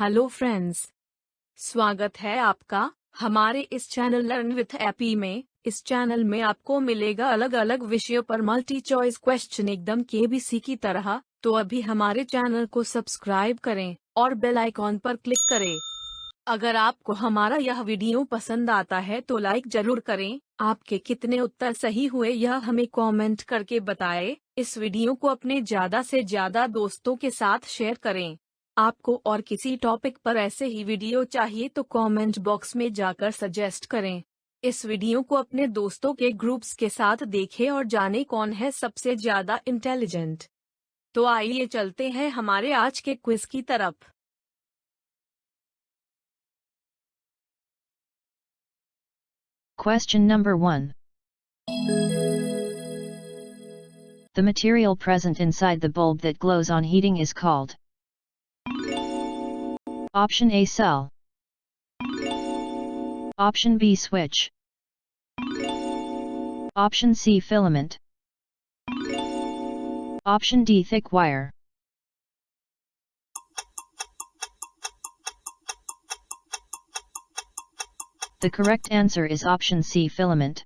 Hello friends, स्वागत है आपका हमारे इस चैनल लर्न विथ एपी में। इस चैनल में आपको मिलेगा अलग अलग विषयों पर मल्टी चॉइस क्वेश्चन एकदम केबीसी की तरह। तो अभी हमारे चैनल को सब्सक्राइब करें और बेल आइकॉन पर क्लिक करें। अगर आपको हमारा यह वीडियो पसंद आता है तो लाइक जरूर करें। आपके कितने उत्तर सही हुए यह हमें कमेंट करके बताएं। इस वीडियो को अपने ज्यादा से ज्यादा दोस्तों के साथ शेयर करें। आपको और किसी टॉपिक पर ऐसे ही वीडियो चाहिए तो कमेंट बॉक्स में जाकर सजेस्ट करें। इस वीडियो को अपने दोस्तों के ग्रुप्स के साथ देखें और जानें कौन है सबसे ज्यादा इंटेलिजेंट। तो आइए चलते हैं हमारे आज के क्विज की तरफ। Question number 1. The material present inside the bulb that glows on heating is called. Option A, cell. Option B, switch. Option C, filament. Option D, thick wire. The correct answer is option C, filament.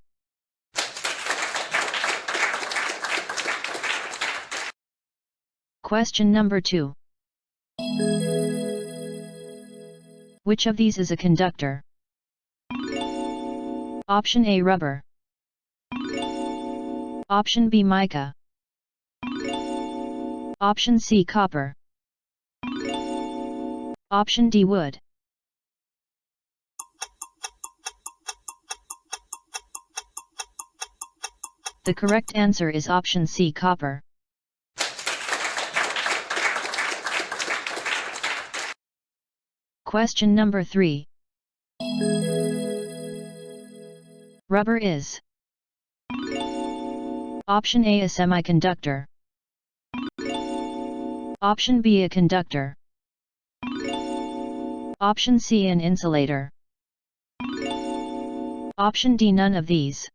Question number 2. Which of these is a conductor? Option A, rubber. Option B, mica. Option C, copper. Option D, wood. The correct answer is option C, copper. Question number 3. Rubber is. Option A, a semiconductor. Option B, a conductor. Option C, an insulator. Option D, none of these.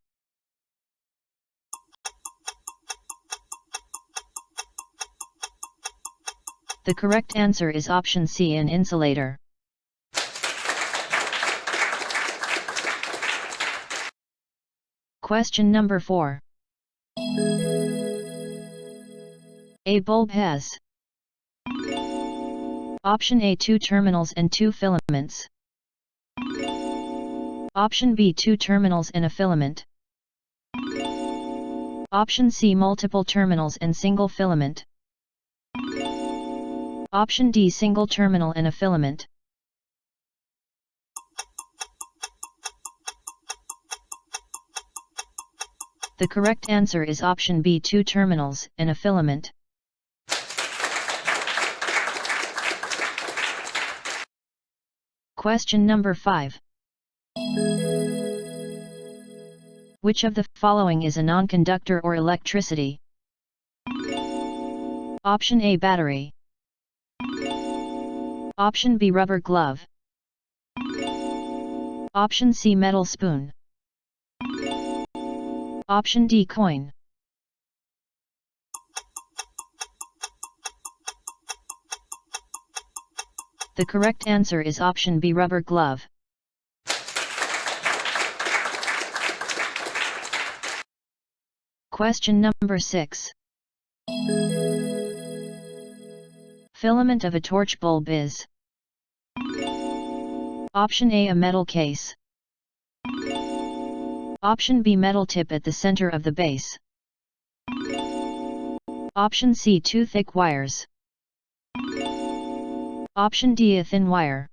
The correct answer is option C, an insulator. Question number 4. A bulb has. Option A, 2 terminals and 2 filaments. Option B, 2 terminals and a filament. Option C, multiple terminals and single filament. Option D, single terminal and a filament. The correct answer is option B, 2 terminals and a filament. Question number 5. Which of the following is a non-conductor or electricity? Option A, battery. Option B, rubber glove. Option C, metal spoon. Option D, coin. The correct answer is option B, rubber glove. Question number 6. Filament of a torch bulb is. Option A, a metal case. Option B, metal tip at the center of the base. Option C, 2 thick wires. Option D, a thin wire.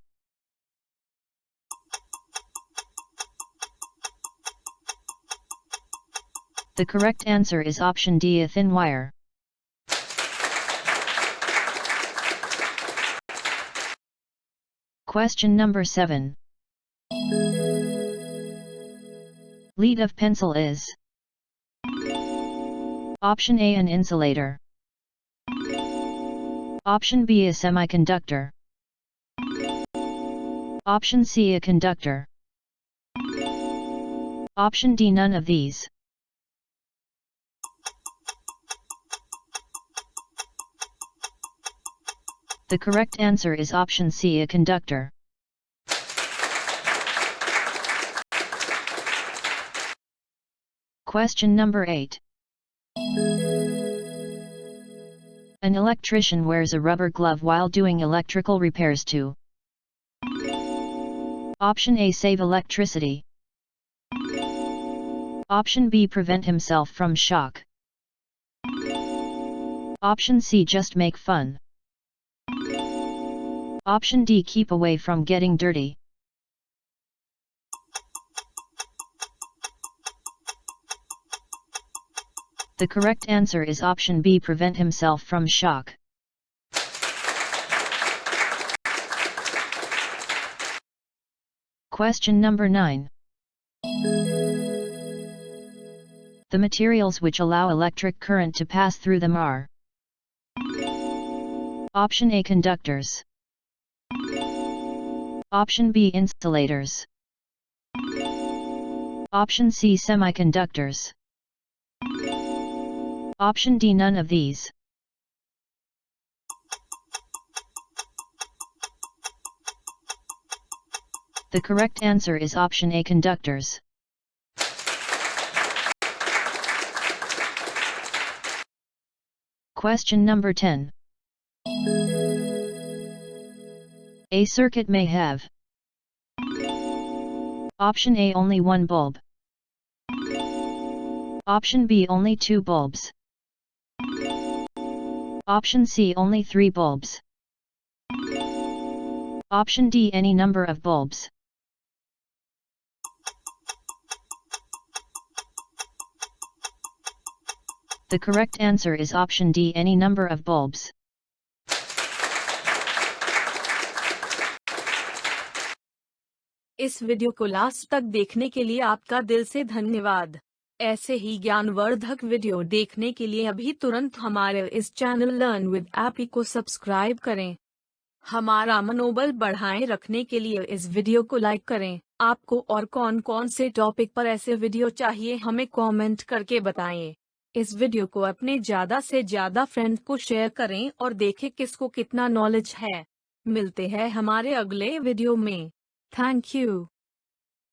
The correct answer is option D, a thin wire. Question number 7. Lead of pencil is. Option A, an insulator. Option B, a semiconductor. Option C, a conductor. Option D, none of these. The correct answer is option C, a conductor. Question number 8. An electrician wears a rubber glove while doing electrical repairs to Option A, save electricity. Option B, prevent himself from shock. Option C, just make fun. Option D, keep away from getting dirty. The correct answer is option B, prevent himself from shock. Question number 9. The materials which allow electric current to pass through them are Option A, conductors. Option B, insulators. Option C, semiconductors. Option D, none of these. The correct answer is option A, conductors. Question number 10. A circuit may have Option A, only one bulb. Option B, only two bulbs. Option C, only three bulbs. Option D, any number of bulbs. The correct answer is option D, any number of bulbs. इस video को last तक देखने के लिए आपका दिल से धन्यवाद। ऐसे ही ज्ञानवर्धक वीडियो देखने के लिए अभी तुरंत हमारे इस चैनल लर्न विद एपी को सब्सक्राइब करें। हमारा मनोबल बढ़ाए रखने के लिए इस वीडियो को लाइक करें। आपको और कौन कौन से टॉपिक पर ऐसे वीडियो चाहिए हमें कमेंट करके बताएं। इस वीडियो को अपने ज़्यादा से ज़्यादा फ्रेंड को शेयर करें और देखें किसको कितना नॉलेज है। मिलते हैं हमारे अगले वीडियो में। Thank you.